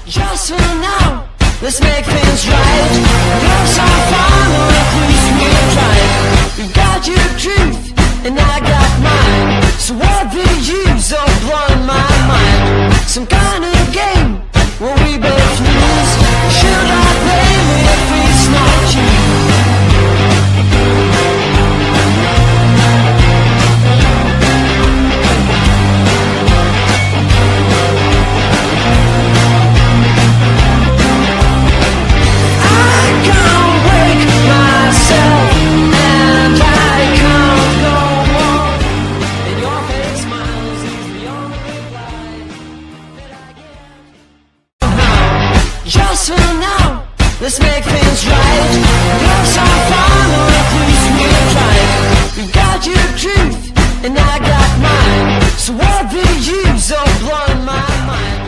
Just for now, let's make things right. Close our final, at least we've tried. You got your truth, and I got mine. So what the use of blowing my mind? Some kind of game where we both lose. Should I blame it if it's not you? Just for now, let's make things right. Close our final, at least we've tried. You got your truth, and I got mine. So what the use of blowing my mind?